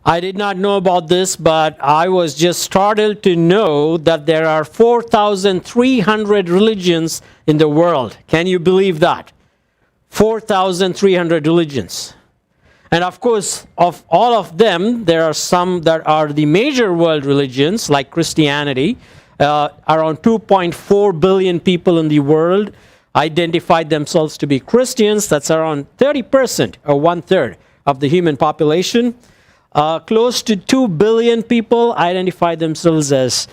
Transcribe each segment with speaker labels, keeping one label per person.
Speaker 1: I did not know about this, but I was just startled to know that there are 4,300 religions in the world. Can you believe that? 4,300 religions. And of course, of all of them, there are some that are the major world religions, like Christianity. Around 2.4 billion people in the world identified themselves to be Christians. That's around 30% or one-third of the human population. Close to 2 billion people identify themselves as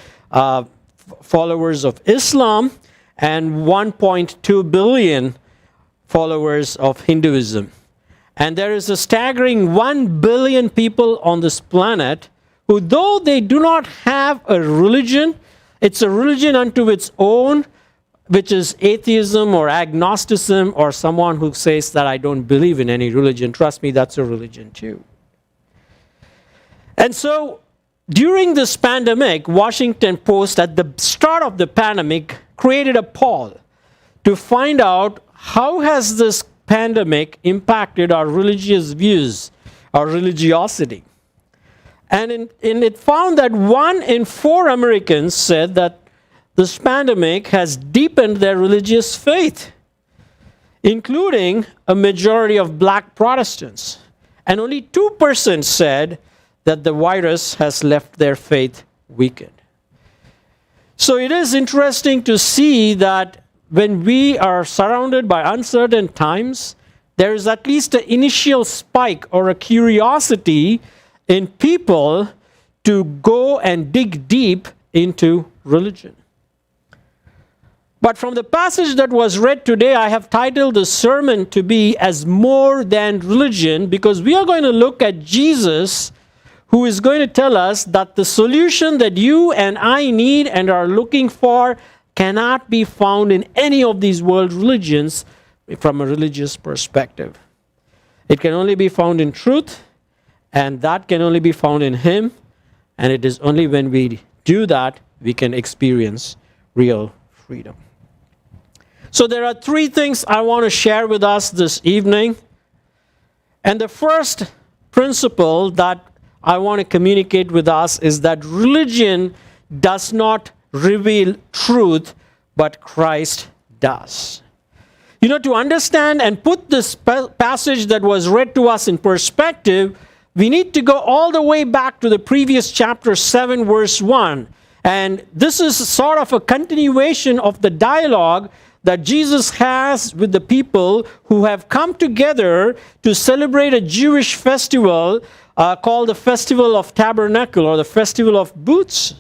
Speaker 1: followers of Islam, and 1.2 billion followers of Hinduism. And there is a staggering 1 billion people on this planet who, though they do not have a religion, it's a religion unto its own, which is atheism or agnosticism, or someone who says that I don't believe in any religion. Trust me, that's a religion too. And so, during this pandemic, Washington Post, at the start of the pandemic, created a poll to find out how has this pandemic impacted our religious views, our religiosity. And it found that 1 in 4 Americans said that this pandemic has deepened their religious faith, including a majority of black Protestants. And only 2% said that the virus has left their faith weakened. So it is interesting to see that when we are surrounded by uncertain times, there is at least an initial spike or a curiosity in people to go and dig deep into religion. But from the passage that was read today, I have titled the sermon to be as more than religion, because we are going to look at Jesus, who is going to tell us that the solution that you and I need and are looking for cannot be found in any of these world religions from a religious perspective. It can only be found in truth, and that can only be found in Him, and it is only when we do that we can experience real freedom. So there are 3 things I want to share with us this evening. And the first principle that I want to communicate with us is that religion does not reveal truth, but Christ does. You know, to understand and put this passage that was read to us in perspective, we need to go all the way back to the previous chapter 7, verse 1. And this is sort of a continuation of the dialogue that Jesus has with the people who have come together to celebrate a Jewish festival called the Festival of Tabernacle, or the Festival of Booths.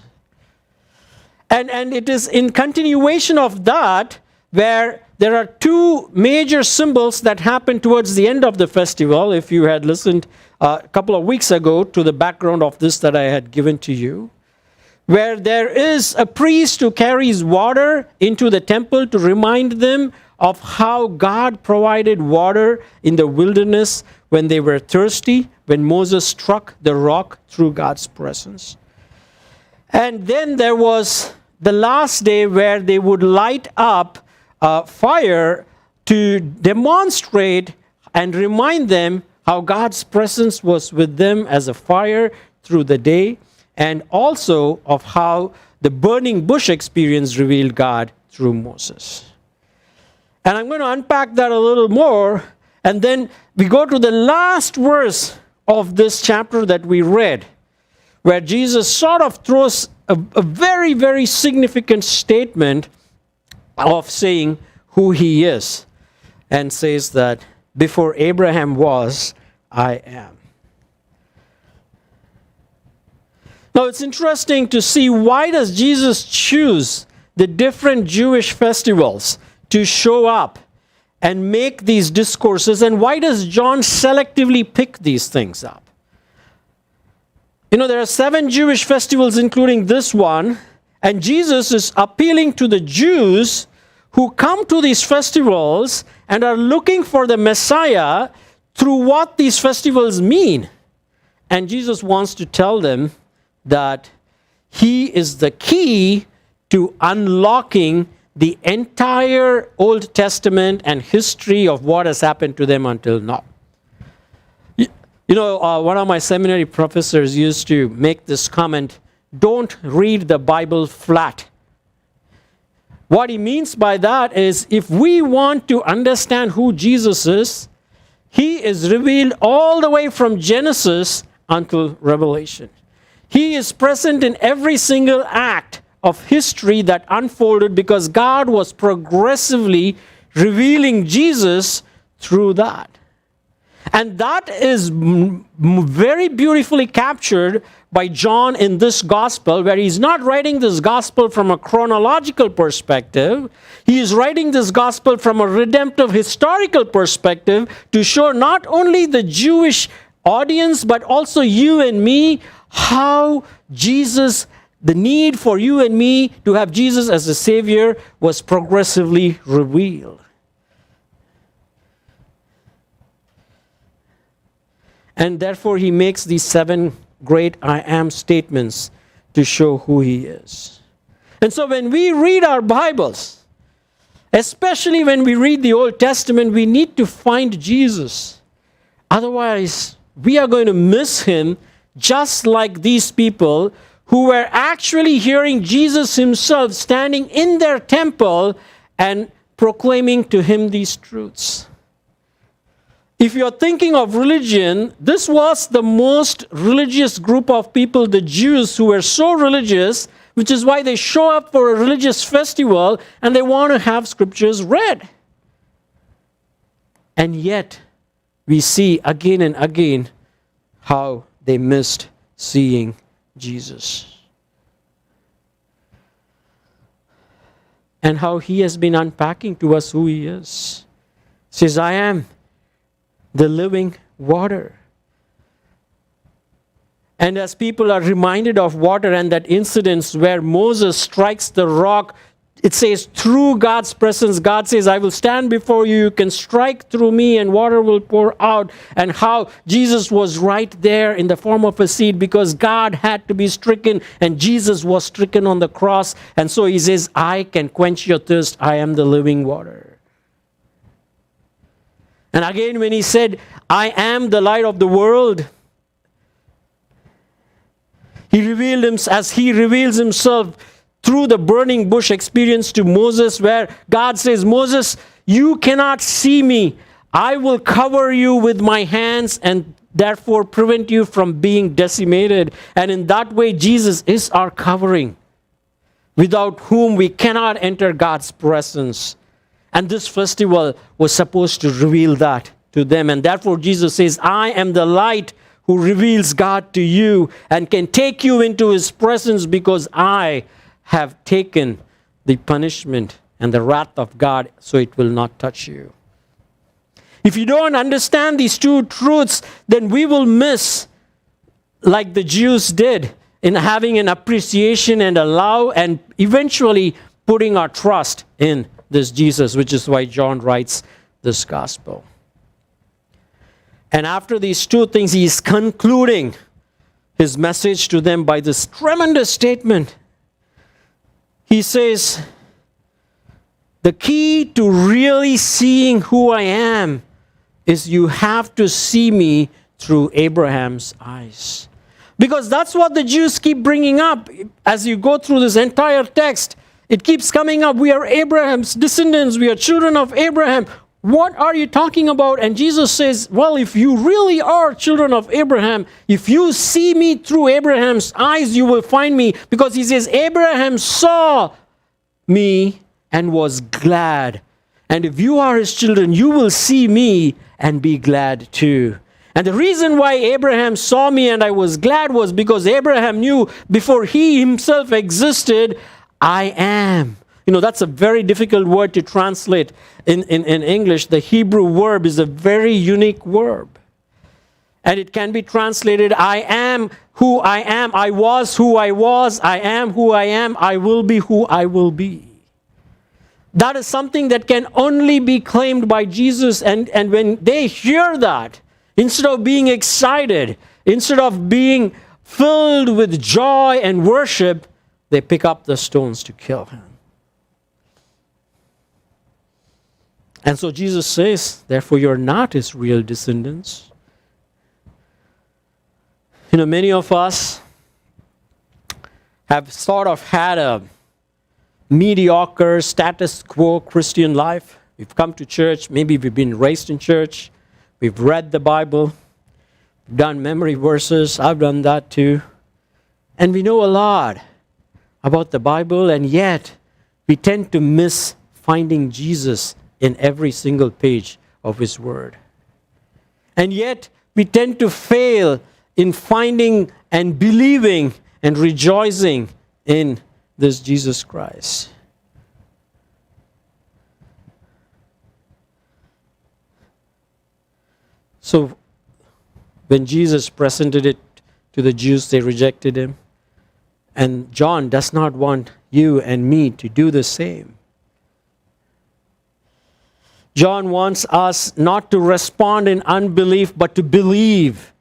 Speaker 1: And it is in continuation of that where there are 2 major symbols that happen towards the end of the festival. If you had listened a couple of weeks ago to the background of this that I had given to you, where there is a priest who carries water into the temple to remind them of how God provided water in the wilderness when they were thirsty, when Moses struck the rock through God's presence. And then there was the last day where they would light up fire to demonstrate and remind them how God's presence was with them as a fire through the day, and also of how the burning bush experience revealed God through Moses. And I'm going to unpack that a little more, and then we go to the last verse of this chapter that we read, where Jesus sort of throws a very, very significant statement of saying who He is, and says that before Abraham was, I am. Now it's interesting to see, why does Jesus choose the different Jewish festivals to show up and make these discourses, and why does John selectively pick these things up? You know, there are 7 Jewish festivals, including this one, and Jesus is appealing to the Jews who come to these festivals and are looking for the Messiah through what these festivals mean. And Jesus wants to tell them that He is the key to unlocking the entire Old Testament and history of what has happened to them until now. One of my seminary professors used to make this comment, don't read the Bible flat. What he means by that is, if we want to understand who Jesus is, he is revealed all the way from Genesis until Revelation. He is present in every single act of history that unfolded because God was progressively revealing Jesus through that. And that is very beautifully captured by John in this gospel, where he's not writing this gospel from a chronological perspective. He is writing this gospel from a redemptive historical perspective to show not only the Jewish audience, but also you and me, how Jesus, the need for you and me to have Jesus as a Savior was progressively revealed. And therefore, he makes these 7 great I am statements to show who he is. And so when we read our Bibles, especially when we read the Old Testament, we need to find Jesus. Otherwise, we are going to miss him, just like these people who were actually hearing Jesus himself standing in their temple and proclaiming to him these truths. If you're thinking of religion, this was the most religious group of people, the Jews, who were so religious, which is why they show up for a religious festival and they want to have scriptures read. And yet, we see again and again how they missed seeing Jesus. And how he has been unpacking to us who he is. He says, I am the living water. And as people are reminded of water and that incident where Moses strikes the rock, it says through God's presence, God says, I will stand before you, you can strike through me and water will pour out. And how Jesus was right there in the form of a seed because God had to be stricken and Jesus was stricken on the cross. And so he says, I can quench your thirst, I am the living water. And again, when he said, I am the light of the world, he revealed himself as he reveals himself through the burning bush experience to Moses, where God says, Moses, you cannot see me. I will cover you with my hands and therefore prevent you from being decimated. And in that way, Jesus is our covering, without whom we cannot enter God's presence. And this festival was supposed to reveal that to them. And therefore Jesus says, I am the light who reveals God to you and can take you into his presence because I have taken the punishment and the wrath of God so it will not touch you. If you don't understand these two truths, then we will miss, like the Jews did, in having an appreciation and a love and eventually putting our trust in this Jesus, which is why John writes this gospel. And after these two things, he is concluding his message to them by this tremendous statement. He says, the key to really seeing who I am is you have to see me through Abraham's eyes. Because that's what the Jews keep bringing up as you go through this entire text. It keeps coming up. We are Abraham's descendants. We are children of Abraham. What are you talking about? And Jesus says, well, if you really are children of Abraham, if you see me through Abraham's eyes, you will find me. Because he says, Abraham saw me and was glad. And if you are his children, you will see me and be glad too. And the reason why Abraham saw me and I was glad was because Abraham knew before he himself existed, I am. That's a very difficult word to translate in English. The Hebrew verb is a very unique verb. And it can be translated, I am who I am, I was who I was, I am who I am, I will be who I will be. That is something that can only be claimed by Jesus. And when they hear that, instead of being excited, instead of being filled with joy and worship, they pick up the stones to kill him. And so Jesus says, therefore you're not his real descendants. Many of us have sort of had a mediocre, status quo Christian life. We've come to church, maybe we've been raised in church, we've read the Bible, done memory verses, I've done that too. And we know a lot about the Bible, and yet we tend to miss finding Jesus in every single page of His Word. And yet we tend to fail in finding and believing and rejoicing in this Jesus Christ. So when Jesus presented it to the Jews, they rejected Him. And John does not want you and me to do the same. John wants us not to respond in unbelief, but to believe.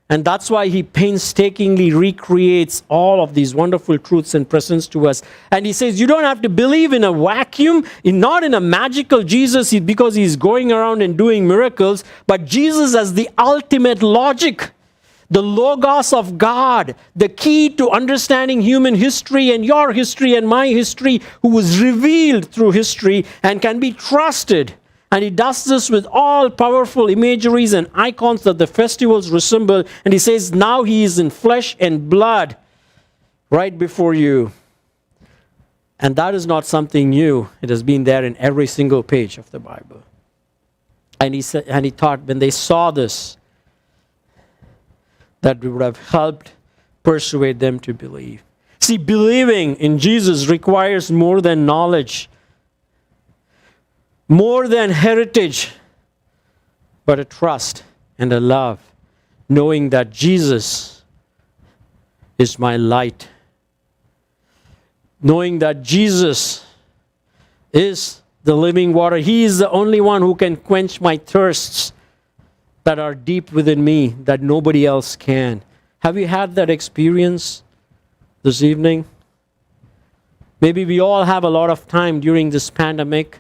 Speaker 1: And that's why he painstakingly recreates all of these wonderful truths and presents to us. And he says, you don't have to believe in a vacuum, not in a magical Jesus because he's going around and doing miracles, but Jesus as the ultimate logic, the logos of God, the key to understanding human history and your history and my history, who was revealed through history and can be trusted. And he does this with all powerful imageries and icons that the festivals resemble. And he says, now he is in flesh and blood right before you. And that is not something new. It has been there in every single page of the Bible. And he thought when they saw this, that would have helped persuade them to believe. See, believing in Jesus requires more than knowledge, more than heritage, but a trust and a love, knowing that Jesus is my light, knowing that Jesus is the living water. He is the only one who can quench my thirsts that are deep within me that nobody else can. Have you had that experience this evening? Maybe we all have a lot of time during this pandemic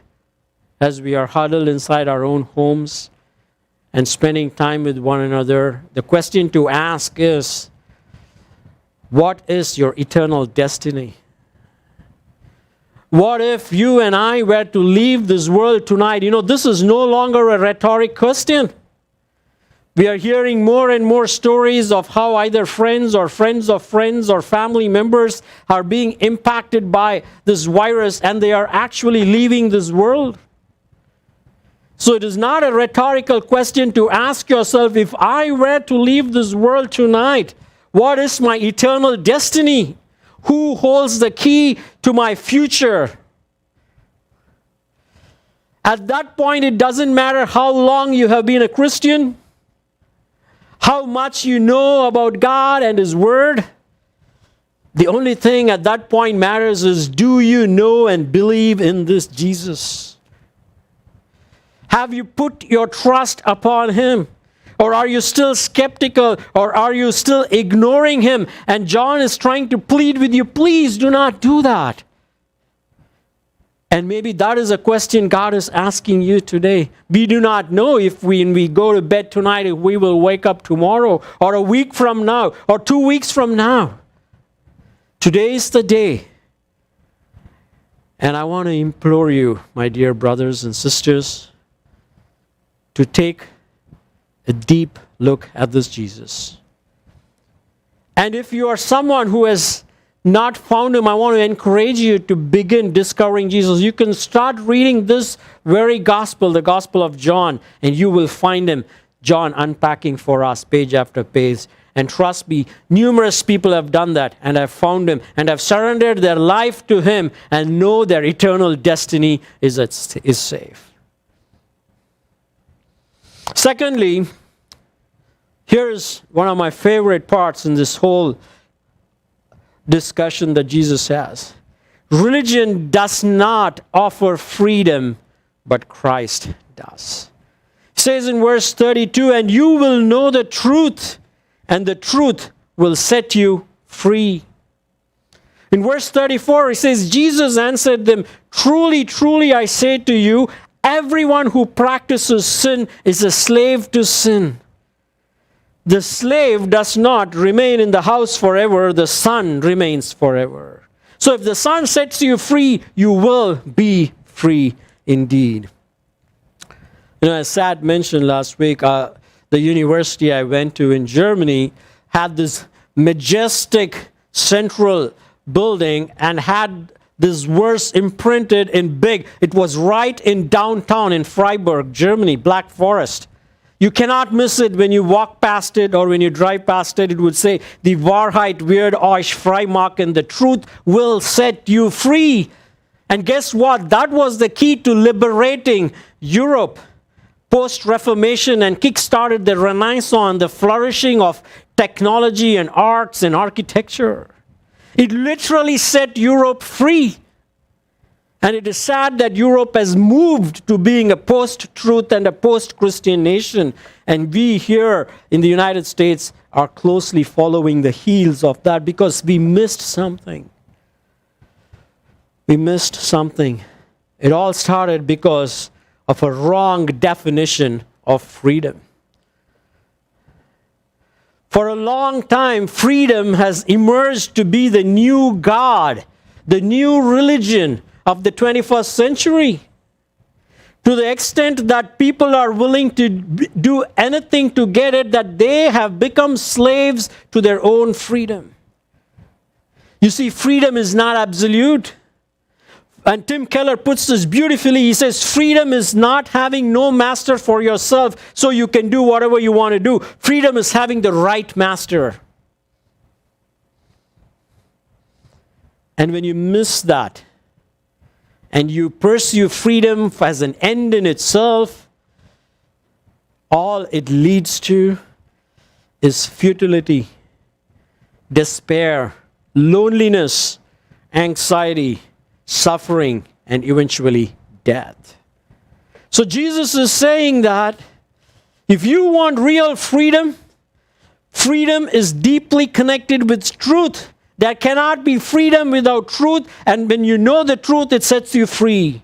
Speaker 1: as we are huddled inside our own homes and spending time with one another. The question to ask is, what is your eternal destiny? What if you and I were to leave this world tonight? This is no longer a rhetoric question. We are hearing more and more stories of how either friends or friends of friends or family members are being impacted by this virus and they are actually leaving this world. So it is not a rhetorical question to ask yourself, if I were to leave this world tonight, what is my eternal destiny? Who holds the key to my future? At that point, it doesn't matter how long you have been a Christian, how much you know about God and His Word. The only thing at that point matters is, do you know and believe in this Jesus? Have you put your trust upon Him? Or are you still skeptical? Or are you still ignoring Him? And John is trying to plead with you, please do not do that. And maybe that is a question God is asking you today. We do not know if when we go to bed tonight, if we will wake up tomorrow, or a week from now, or 2 weeks from now. Today is the day. And I want to implore you, my dear brothers and sisters, to take a deep look at this Jesus. And if you are someone who has not found Him, I want to encourage you to begin discovering Jesus. You can start reading this very gospel, the Gospel of John, and you will find Him, John unpacking for us page after page. And trust me, numerous people have done that and have found Him and have surrendered their life to Him and know their eternal destiny is safe. Secondly, here's one of my favorite parts in this whole discussion that Jesus has. Religion does not offer freedom, but Christ does. It says in verse 32, and you will know the truth, and the truth will set you free. In verse 34, it says, Jesus answered them, truly, truly, I say to you, everyone who practices sin is a slave to sin. the slave does not remain in the house forever, the son remains forever. So if the son sets you free, you will be free indeed. As Sad mentioned last week, the university I went to in Germany had this majestic central building and had this verse imprinted in big. It was right in downtown in Freiburg, Germany, Black Forest. You cannot miss it when you walk past it or when you drive past it. It would say, "Die Wahrheit wird euch frei machen," the truth will set you free. And guess what? That was the key to liberating Europe post-Reformation and kick-started the Renaissance, the flourishing of technology and arts and architecture. It literally set Europe free. And it is sad that Europe has moved to being a post-truth and a post-Christian nation. And we here in the United States are closely following the heels of that because we missed something. We missed something. It all started because of a wrong definition of freedom. For a long time, freedom has emerged to be the new God, the new religion of the 21st century. To the extent that people are willing to do anything to get it, that they have become slaves to their own freedom. You see, freedom is not absolute. And Tim Keller puts this beautifully. He says, freedom is not having no master for yourself so you can do whatever you want to do. Freedom is having the right master. And when you miss that, and you pursue freedom as an end in itself, all it leads to is futility, despair, loneliness, anxiety, suffering, and eventually death. So Jesus is saying that if you want real freedom, freedom is deeply connected with truth. There cannot be freedom without truth, and when you know the truth, it sets you free.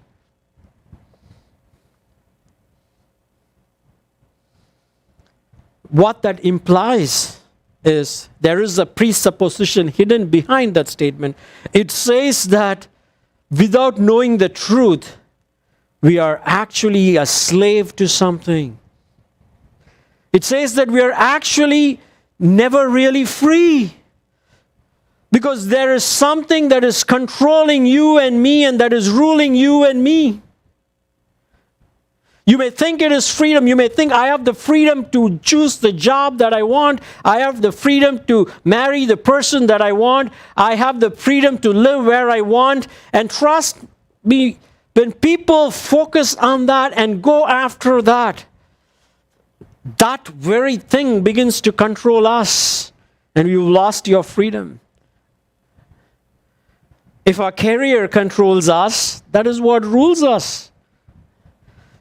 Speaker 1: What that implies is there is a presupposition hidden behind that statement. It says that without knowing the truth, we are actually a slave to something. It says that we are actually never really free. Because there is something that is controlling you and me and that is ruling you and me. You may think it is freedom. You may think I have the freedom to choose the job that I want. I have the freedom to marry the person that I want. I have the freedom to live where I want. And trust me, when people focus on that and go after that, that very thing begins to control us. And you've lost your freedom. If our career controls us, that is what rules us.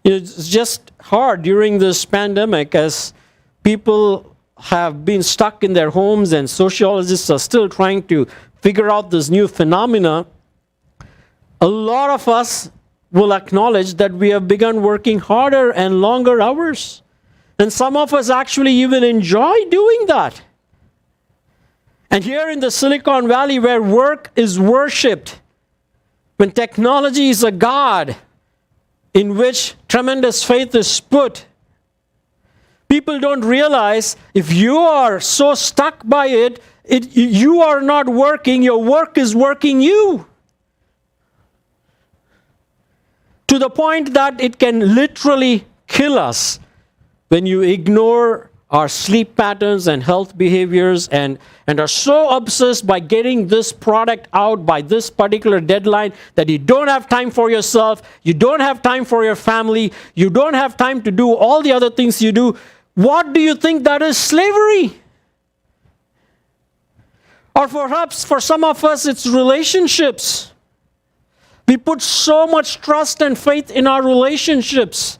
Speaker 1: It's just hard during this pandemic as people have been stuck in their homes and sociologists are still trying to figure out this new phenomena. A lot of us will acknowledge that we have begun working harder and longer hours. And some of us actually even enjoy doing that. And here in the Silicon Valley, where work is worshipped, when technology is a god in which tremendous faith is put, people don't realize if you are so stuck by it, you are not working, your work is working you. To the point that it can literally kill us when you ignore our sleep patterns and health behaviors and are so obsessed by getting this product out by this particular deadline that you don't have time for yourself, you don't have time for your family, you don't have time to do all the other things you do. What do you think that is? Slavery. Or perhaps for some of us it's relationships. We put so much trust and faith in our relationships.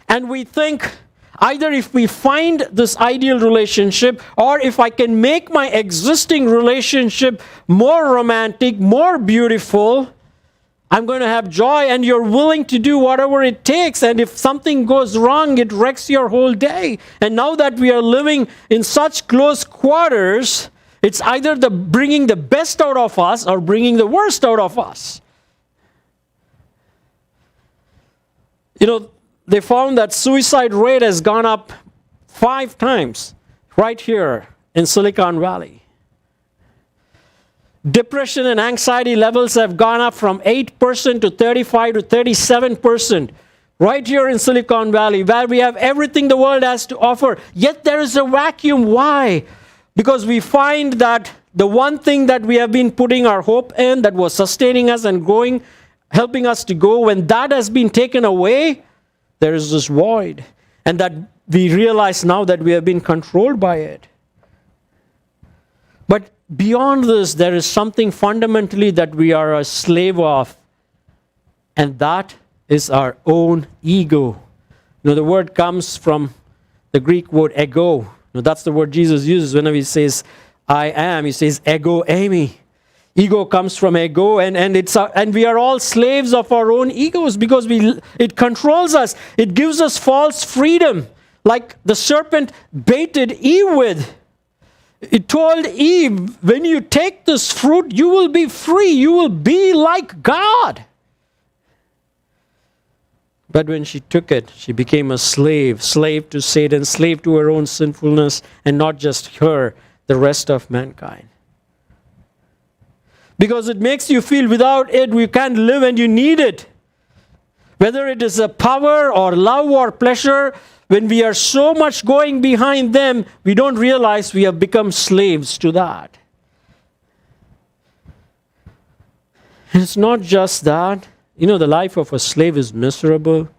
Speaker 1: And we think, either if we find this ideal relationship or if I can make my existing relationship more romantic, more beautiful, I'm going to have joy, and you're willing to do whatever it takes. And if something goes wrong, it wrecks your whole day. And now that we are living in such close quarters, it's either bringing the best out of us or bringing the worst out of us. They found that suicide rate has gone up 5 times right here in Silicon Valley. Depression and anxiety levels have gone up from 8% to 35 to 37% right here in Silicon Valley, where we have everything the world has to offer. Yet there is a vacuum. Why? Because we find that the one thing that we have been putting our hope in, that was sustaining us and growing, helping us to go, when that has been taken away, there is this void. And that we realize now that we have been controlled by it. But beyond this, there is something fundamentally that we are a slave of. And that is our own ego. The word comes from the Greek word ego. That's the word Jesus uses whenever he says, I am. He says, ego eimi. Ego comes from ego, and we are all slaves of our own egos because it controls us. It gives us false freedom, like the serpent baited Eve with. It told Eve, when you take this fruit, you will be free. You will be like God. But when she took it, she became a slave to Satan, slave to her own sinfulness, and not just her, the rest of mankind. Because it makes you feel without it, you can't live and you need it. Whether it is a power or love or pleasure, when we are so much going behind them, we don't realize we have become slaves to that. And it's not just that. The life of a slave is miserable.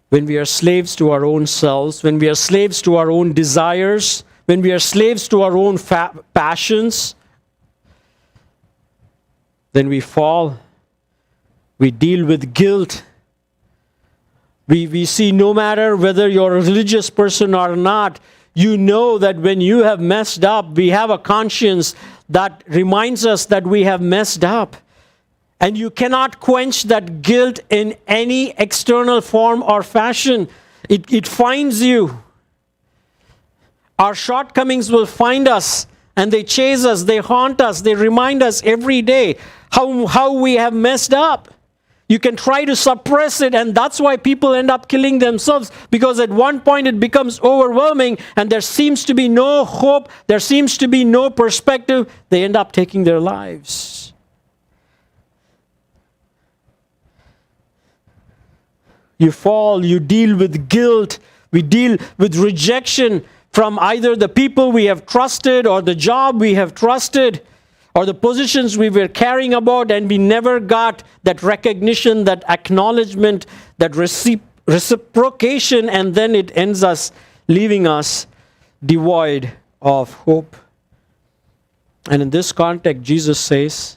Speaker 1: When we are slaves to our own selves, when we are slaves to our own desires, when we are slaves to our own passions, then we fall. We deal with guilt. We see no matter whether you're a religious person or not, you know that when you have messed up, we have a conscience that reminds us that we have messed up. And you cannot quench that guilt in any external form or fashion. It finds you. Our shortcomings will find us, and they chase us, they haunt us, they remind us every day how we have messed up. You can try to suppress it, and that's why people end up killing themselves, because at one point it becomes overwhelming and there seems to be no hope, there seems to be no perspective. They end up taking their lives. You fall, you deal with guilt, we deal with rejection from either the people we have trusted or the job we have trusted or the positions we were caring about, and we never got that recognition, that acknowledgement, that reciprocation, and then it ends us leaving us devoid of hope. And in this context, Jesus says,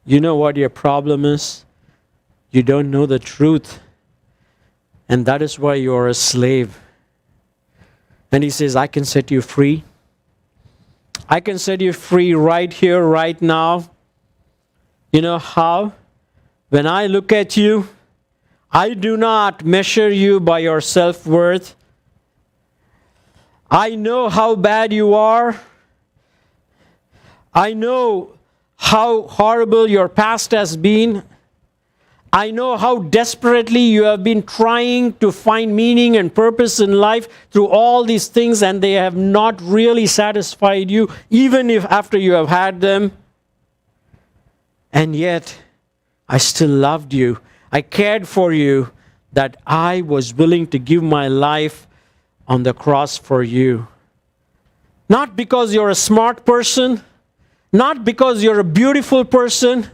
Speaker 1: you know what your problem is? You don't know the truth. And that is why you are a slave. And he says, I can set you free. I can set you free right here, right now. You know how? When I look at you, I do not measure you by your self-worth. I know how bad you are. I know how horrible your past has been. I know how desperately you have been trying to find meaning and purpose in life through all these things, and they have not really satisfied you, even if after you have had them. And yet, I still loved you. I cared for you, that I was willing to give my life on the cross for you. Not because you're a smart person, not because you're a beautiful person,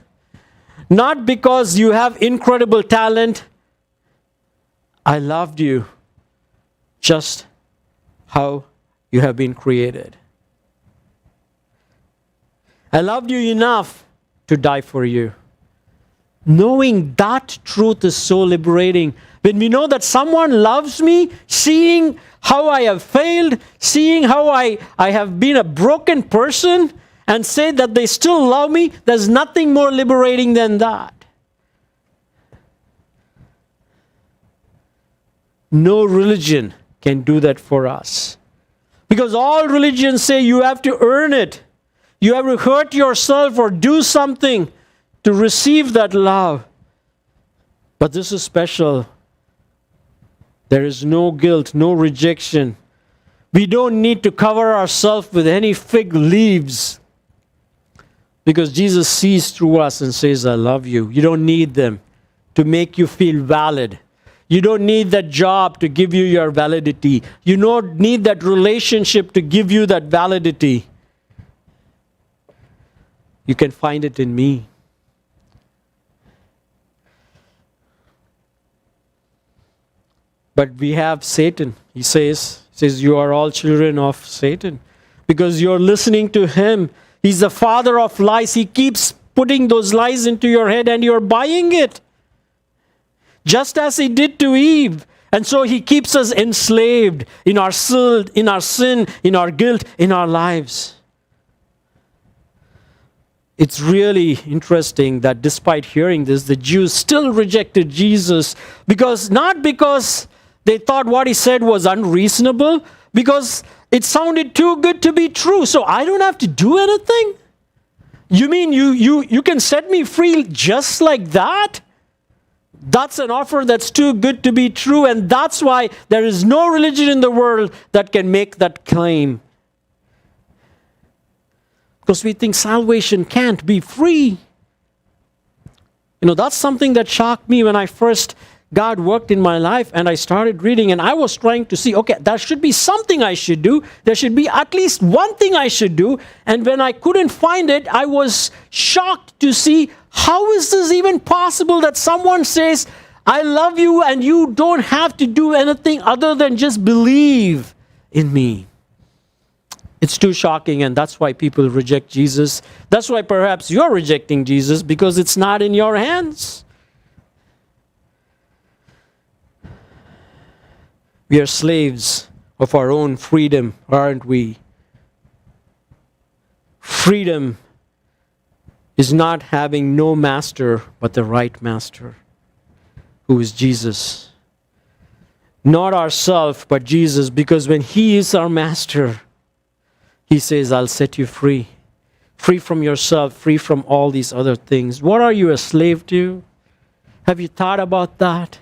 Speaker 1: not because you have incredible talent. I loved you just how you have been created. I loved you enough to die for you. Knowing that truth is so liberating. When we know that someone loves me, seeing how I have failed, seeing how I have been a broken person, and say that they still love me, there's nothing more liberating than that. No religion can do that for us. Because all religions say you have to earn it. You have to hurt yourself or do something to receive that love. But this is special. There is no guilt, no rejection. We don't need to cover ourselves with any fig leaves. Because Jesus sees through us and says, I love you. You don't need them to make you feel valid. You don't need that job to give you your validity. You don't need that relationship to give you that validity. You can find it in me. But we have Satan. He says, you are all children of Satan. Because you're listening to him. He's the father of lies. He keeps putting those lies into your head and you're buying it. Just as he did to Eve. And so he keeps us enslaved in our sin, in our guilt, in our lives. It's really interesting that despite hearing this, the Jews still rejected Jesus. Not because they thought what he said was unreasonable, because it sounded too good to be true. So I don't have to do anything? You mean you can set me free just like that? That's an offer that's too good to be true, and that's why there is no religion in the world that can make that claim. Because we think salvation can't be free. That's something that shocked me when God worked in my life and I started reading, and I was trying to see, okay, there should be something I should do. There should be at least one thing I should do. And when I couldn't find it, I was shocked to see, how is this even possible that someone says, I love you and you don't have to do anything other than just believe in me? It's too shocking, and that's why people reject Jesus. That's why perhaps you're rejecting Jesus, because it's not in your hands. We are slaves of our own freedom, aren't we? Freedom is not having no master, but the right master, who is Jesus. Not ourselves, but Jesus, because when he is our master, he says, I'll set you free. Free from yourself, free from all these other things. What are you a slave to? Have you thought about that?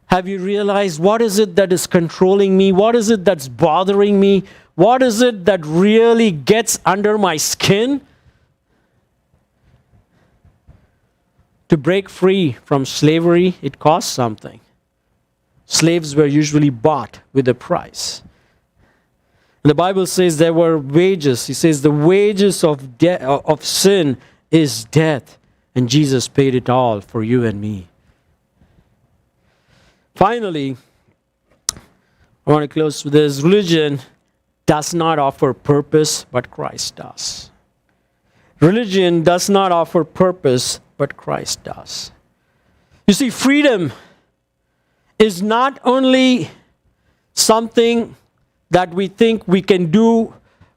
Speaker 1: Have you realized what is it that is controlling me? What is it that's bothering me? What is it that really gets under my skin? To break free from slavery, it costs something. Slaves were usually bought with a price. The Bible says there were wages. He says the wages of sin is death. And Jesus paid it all for you and me. Finally, I want to close with this. Religion does not offer purpose, but Christ does. Religion does not offer purpose, but Christ does. You see, freedom is not only something that we think we can do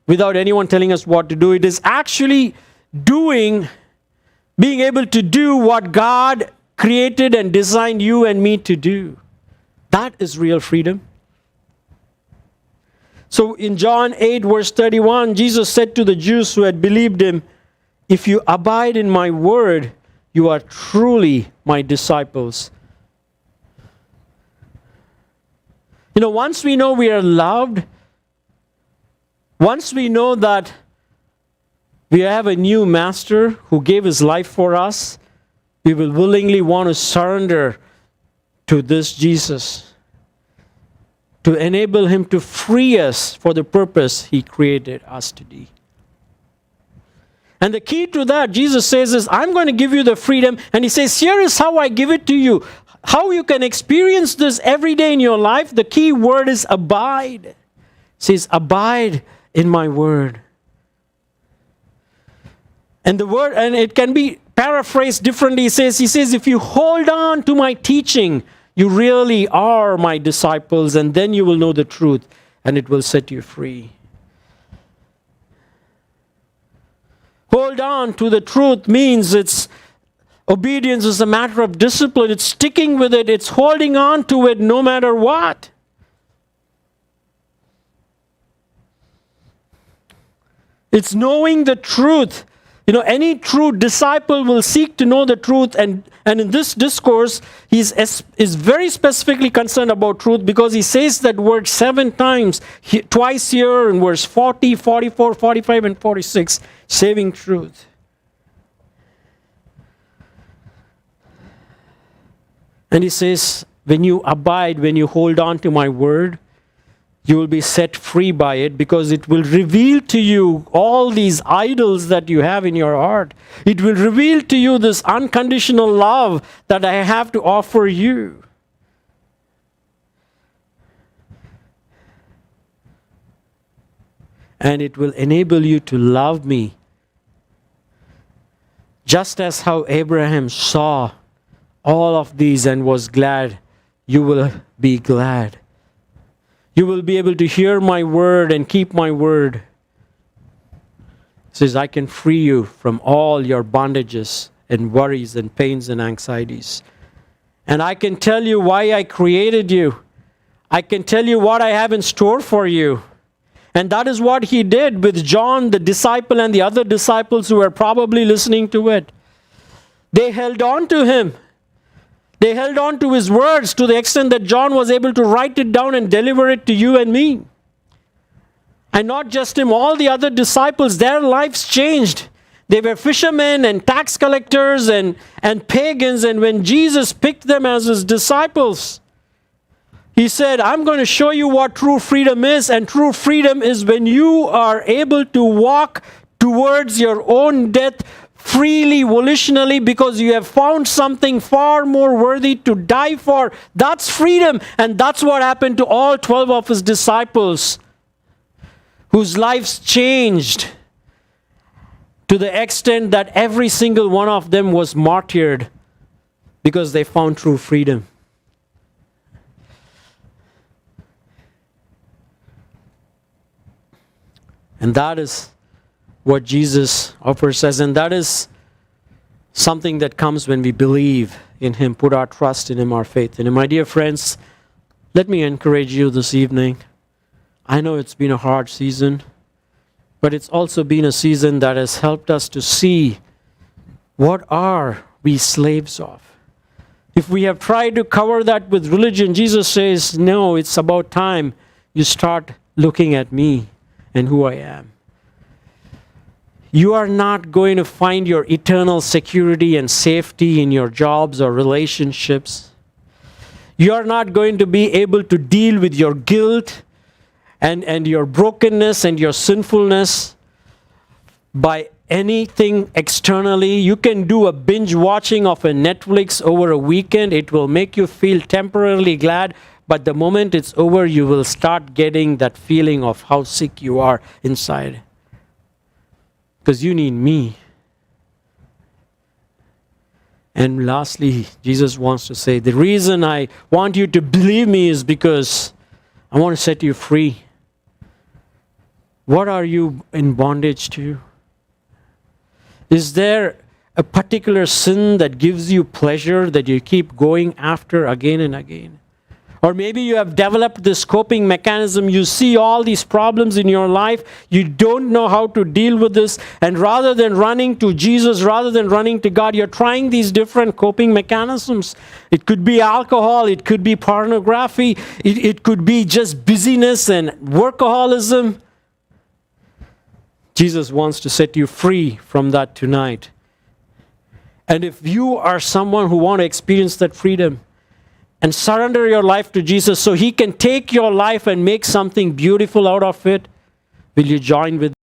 Speaker 1: without anyone telling us what to do. It is actually being able to do what God created and designed you and me to do. That is real freedom. So in John 8 verse 31, Jesus said to the Jews who had believed him, if you abide in my word, you are truly my disciples. Once we know we are loved, once we know that we have a new master who gave his life for us, we will willingly want to surrender to this Jesus, to enable him to free us for the purpose he created us to be. And the key to that, Jesus says, is I'm going to give you the freedom. And he says, here is how I give it to you. How you can experience this every day in your life. The key word is abide. It says, abide in my word. And the word, and it can be paraphrased differently. He says, if you hold on to my teaching, you really are my disciples, and then you will know the truth, and it will set you free. Hold on to the truth means it's obedience is a matter of discipline. It's sticking with it. It's holding on to it no matter what. It's knowing the truth. Any true disciple will seek to know the truth. And in this discourse, is very specifically concerned about truth because he says that word 7 times, twice here in verse 40, 44, 45, and 46, saving truth. And he says, when you abide, when you hold on to my word, you will be set free by it because it will reveal to you all these idols that you have in your heart. It will reveal to you this unconditional love that I have to offer you. And it will enable you to love me. Just as how Abraham saw all of these and was glad, you will be glad. You will be able to hear my word and keep my word. It says, I can free you from all your bondages and worries and pains and anxieties. And I can tell you why I created you. I can tell you what I have in store for you. And that is what he did with John, the disciple, and the other disciples who were probably listening to it. They held on to him. They held on to his words to the extent that John was able to write it down and deliver it to you and me. And not just him, all the other disciples, their lives changed. They were fishermen and tax collectors and pagans. And when Jesus picked them as his disciples, he said, I'm going to show you what true freedom is. And true freedom is when you are able to walk towards your own death freely, volitionally, because you have found something far more worthy to die for. That's freedom. And that's what happened to all 12 of his disciples, whose lives changed to the extent that every single one of them was martyred because they found true freedom. And that is what Jesus offers us, and that is something that comes when we believe in him, put our trust in him, our faith in him. My dear friends, let me encourage you this evening. I know it's been a hard season, but it's also been a season that has helped us to see what are we slaves of. If we have tried to cover that with religion, Jesus says, no, it's about time you start looking at me and who I am. You are not going to find your eternal security and safety in your jobs or relationships. You are not going to be able to deal with your guilt and your brokenness and your sinfulness by anything externally. You can do a binge watching of a Netflix over a weekend. It will make you feel temporarily glad, but the moment it's over, you will start getting that feeling of how sick you are inside. Because you need me. And lastly, Jesus wants to say, the reason I want you to believe me is because I want to set you free. What are you in bondage to? Is there a particular sin that gives you pleasure that you keep going after again and again? Or maybe you have developed this coping mechanism. You see all these problems in your life. You don't know how to deal with this. And rather than running to Jesus, rather than running to God, you're trying these different coping mechanisms. It could be alcohol. It could be pornography. It could be just busyness and workaholism. Jesus wants to set you free from that tonight. And if you are someone who wants to experience that freedom, and surrender your life to Jesus so he can take your life and make something beautiful out of it, will you join with